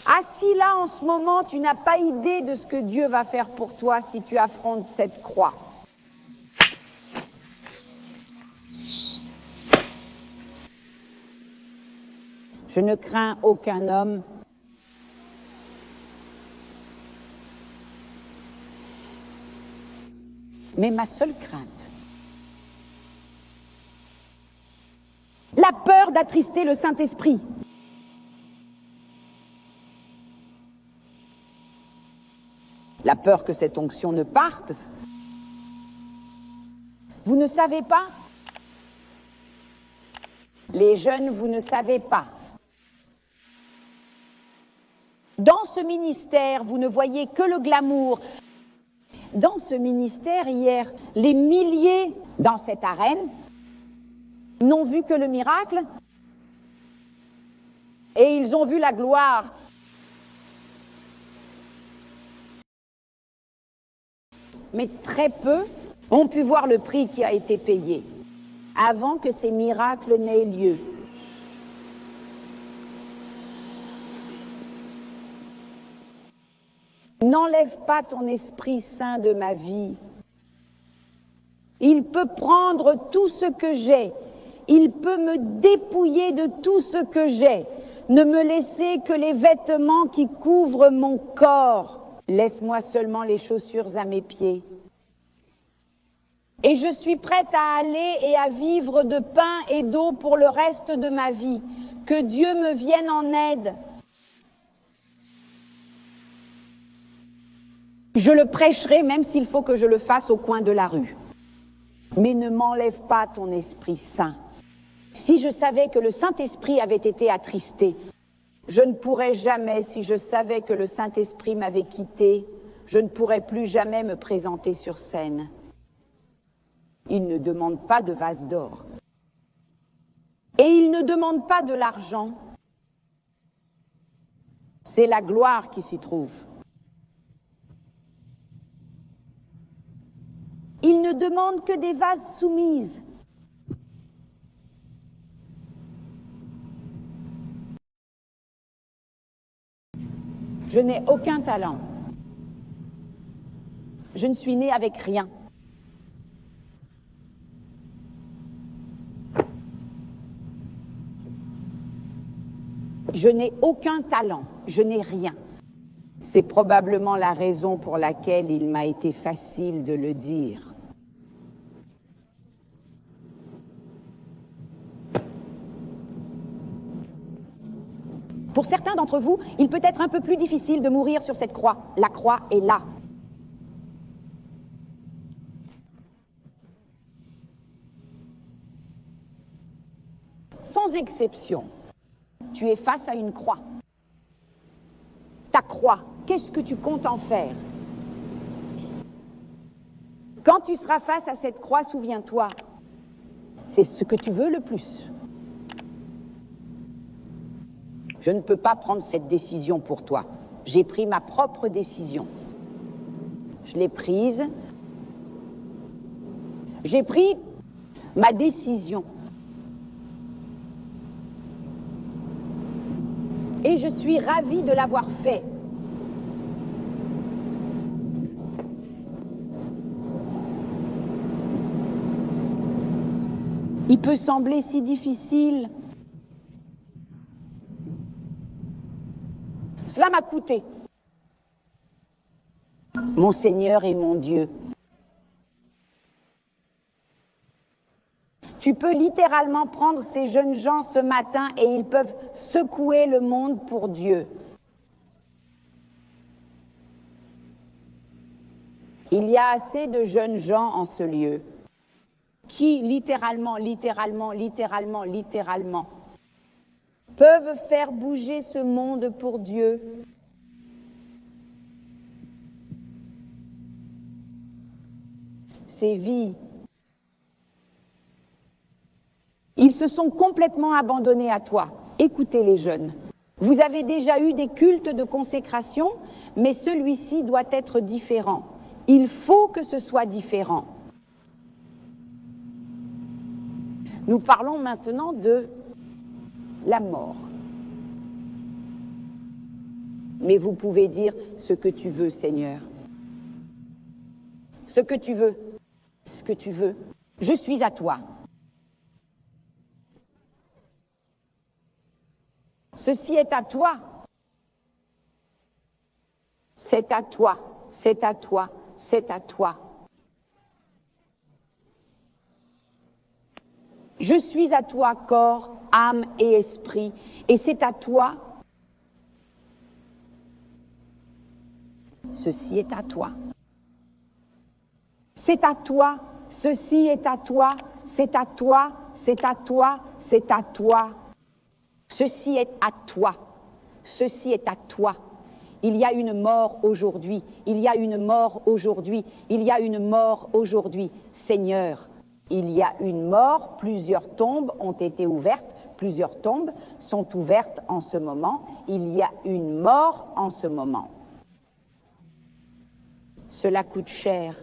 Assis là en ce moment, tu n'as pas idée de ce que Dieu va faire pour toi si tu affrontes cette croix. Je ne crains aucun homme. Mais ma seule crainte, la peur d'attrister le Saint-Esprit. La peur que cette onction ne parte. Vous ne savez pas? Les jeunes, vous ne savez pas. Dans ce ministère, vous ne voyez que le glamour. Dans ce ministère, hier, les milliers dans cette arène n'ont vu que le miracle et ils ont vu la gloire. Mais très peu ont pu voir le prix qui a été payé avant que ces miracles n'aient lieu. N'enlève pas ton Esprit Saint de ma vie. Il peut prendre tout ce que j'ai. Il peut me dépouiller de tout ce que j'ai. Ne me laisser que les vêtements qui couvrent mon corps. Laisse-moi seulement les chaussures à mes pieds. Et je suis prête à aller et à vivre de pain et d'eau pour le reste de ma vie. Que Dieu me vienne en aide. Je le prêcherai même s'il faut que je le fasse au coin de la rue. Mais ne m'enlève pas ton Esprit Saint. Si je savais que le Saint-Esprit avait été attristé, je ne pourrais jamais, si je savais que le Saint-Esprit m'avait quitté, je ne pourrais plus jamais me présenter sur scène. Il ne demande pas de vase d'or. Et il ne demande pas de l'argent. C'est la gloire qui s'y trouve. Il ne demande que des vases soumises. Je n'ai aucun talent. Je ne suis née avec rien. Je n'ai aucun talent. Je n'ai rien. C'est probablement la raison pour laquelle il m'a été facile de le dire. Pour certains d'entre vous, il peut être un peu plus difficile de mourir sur cette croix. La croix est là. Sans exception, tu es face à une croix. Ta croix, qu'est-ce que tu comptes en faire? Quand tu seras face à cette croix, souviens-toi, c'est ce que tu veux le plus. Je ne peux pas prendre cette décision pour toi. J'ai pris ma propre décision. Je l'ai prise. J'ai pris ma décision. Et je suis ravie de l'avoir fait. Il peut sembler si difficile. Cela m'a coûté. Mon Seigneur et mon Dieu. Tu peux littéralement prendre ces jeunes gens ce matin et ils peuvent secouer le monde pour Dieu. Il y a assez de jeunes gens en ce lieu qui littéralement peuvent faire bouger ce monde pour Dieu. Ces vies. Ils se sont complètement abandonnés à toi. Écoutez les jeunes. Vous avez déjà eu des cultes de consécration, mais celui-ci doit être différent. Il faut que ce soit différent. Nous parlons maintenant de la mort. Mais vous pouvez dire ce que tu veux, Seigneur. Ce que tu veux. Ce que tu veux. Je suis à toi. Ceci est à toi. C'est à toi. C'est à toi. C'est à toi. Je suis à toi, corps, âme et esprit, et c'est à toi. Ceci est à toi. C'est à toi. Ceci est à toi. C'est à toi. C'est à toi. C'est à toi. Ceci est à toi. Ceci est à toi. Il y a une mort aujourd'hui. Il y a une mort aujourd'hui. Il y a une mort aujourd'hui. Seigneur, il y a une mort. Plusieurs tombes ont été ouvertes. Plusieurs tombes sont ouvertes en ce moment. Il y a une mort en ce moment. Cela coûte cher.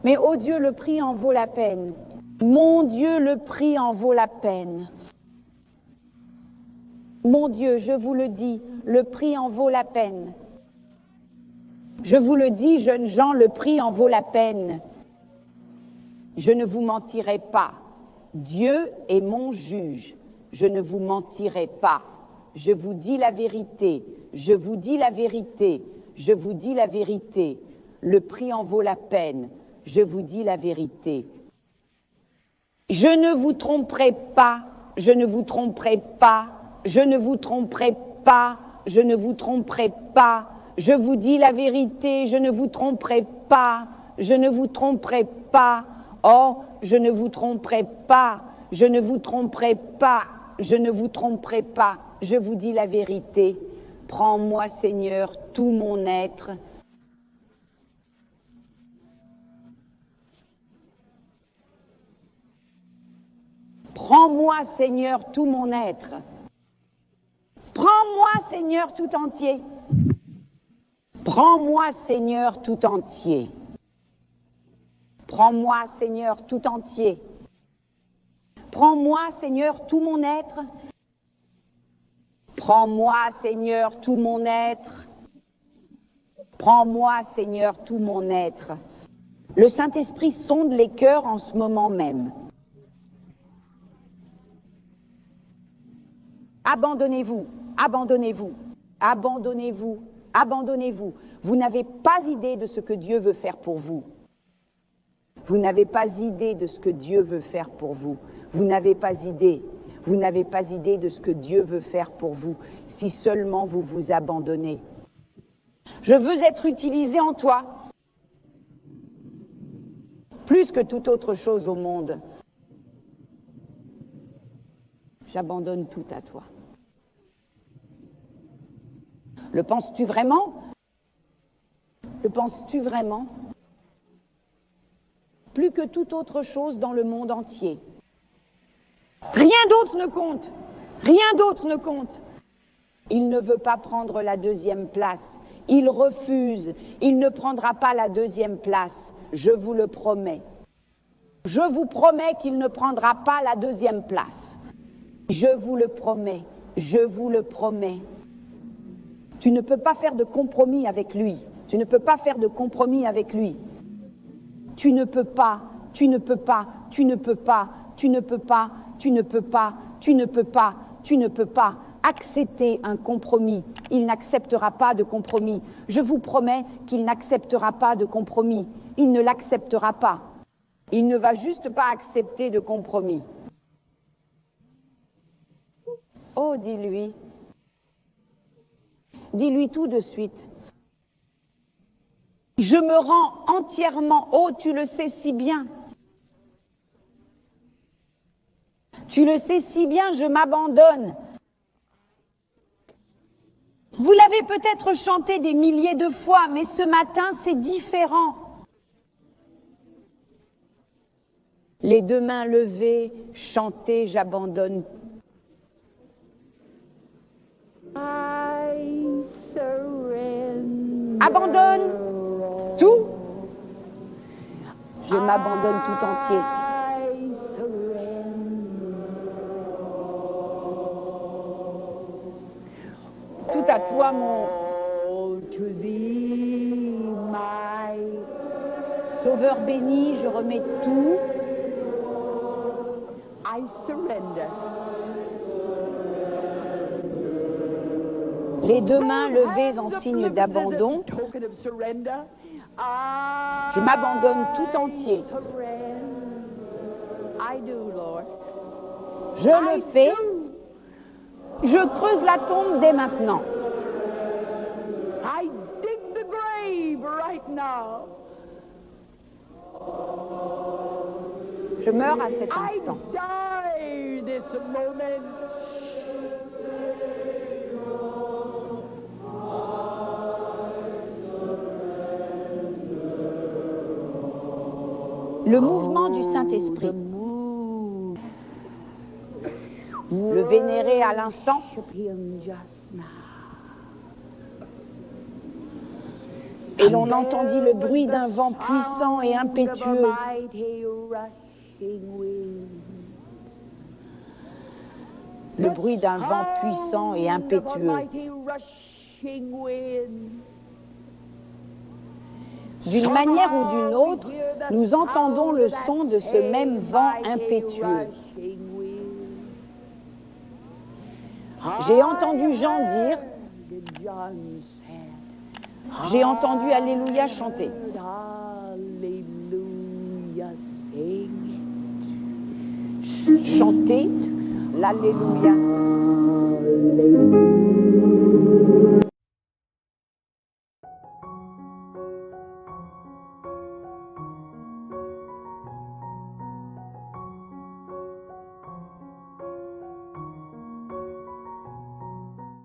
Mais oh Dieu, le prix en vaut la peine. Mon Dieu, le prix en vaut la peine. Mon Dieu, je vous le dis, le prix en vaut la peine. Je vous le dis, jeunes gens, le prix en vaut la peine. Je ne vous mentirai pas. Dieu est mon juge. Je ne vous mentirai pas. Je vous dis la vérité. Je vous dis la vérité. Je vous dis la vérité. Le prix en vaut la peine. Je vous dis la vérité. Je ne vous tromperai pas. Je ne vous tromperai pas. Je ne vous tromperai pas. Je ne vous tromperai pas. Je vous dis la vérité. Je ne vous tromperai pas. Je ne vous tromperai pas. Oh, je ne vous tromperai pas. Je ne vous tromperai pas. Je ne vous tromperai pas. Je vous dis la vérité. Prends-moi, Seigneur, tout mon être. Prends-moi, Seigneur, tout mon être. Prends-moi, Seigneur, tout entier. Prends-moi, Seigneur, tout entier. Prends-moi, Seigneur, tout entier. Prends-moi, Seigneur, tout mon être. Prends-moi, Seigneur, tout mon être. Prends-moi, Seigneur, tout mon être. Le Saint-Esprit sonde les cœurs en ce moment même. Abandonnez-vous, abandonnez-vous, abandonnez-vous, abandonnez-vous. Vous n'avez pas idée de ce que Dieu veut faire pour vous. Vous n'avez pas idée de ce que Dieu veut faire pour vous. Vous n'avez pas idée. Vous n'avez pas idée de ce que Dieu veut faire pour vous, si seulement vous vous abandonnez. Je veux être utilisé en toi, plus que toute autre chose au monde. J'abandonne tout à toi. Le penses-tu vraiment? Le penses-tu vraiment? Plus que toute autre chose dans le monde entier. Rien d'autre ne compte. Rien d'autre ne compte. Il ne veut pas prendre la deuxième place. Il refuse. Il ne prendra pas la deuxième place. Je vous le promets. Je vous promets qu'il ne prendra pas la deuxième place. Je vous le promets. Je vous le promets. Tu ne peux pas faire de compromis avec lui. Tu ne peux pas faire de compromis avec lui. Tu ne peux pas. Tu ne peux pas. Tu ne peux pas. Tu ne peux pas. Tu ne peux pas, tu ne peux pas, tu ne peux pas accepter un compromis. Il n'acceptera pas de compromis. Je vous promets qu'il n'acceptera pas de compromis. Il ne l'acceptera pas. Il ne va juste pas accepter de compromis. Oh, dis-lui. Dis-lui tout de suite. Je me rends entièrement, oh, tu le sais si bien. Tu le sais si bien, je m'abandonne. Vous l'avez peut-être chanté des milliers de fois, mais ce matin, c'est différent. Les deux mains levées, chantez, j'abandonne. Abandonne tout. Je m'abandonne tout entier. Tout à toi, mon All to thee, my Sauveur béni, je remets tout. I surrender. Les deux mains levées en signe d'abandon, Token of surrender. je m'abandonne tout entier. I do, Lord. Je le fais. Je creuse la tombe dès maintenant. I dig the grave right now. Je meurs à cet I instant. die this moment. Le mouvement du Saint-Esprit, le vénérer à l'instant, et l'on entendit le bruit d'un vent puissant et impétueux. Le bruit d'un vent puissant et impétueux. D'une manière ou d'une autre, nous entendons le son de ce même vent impétueux. J'ai entendu Jean dire, j'ai entendu Alléluia chanter. Chanter l'Alléluia.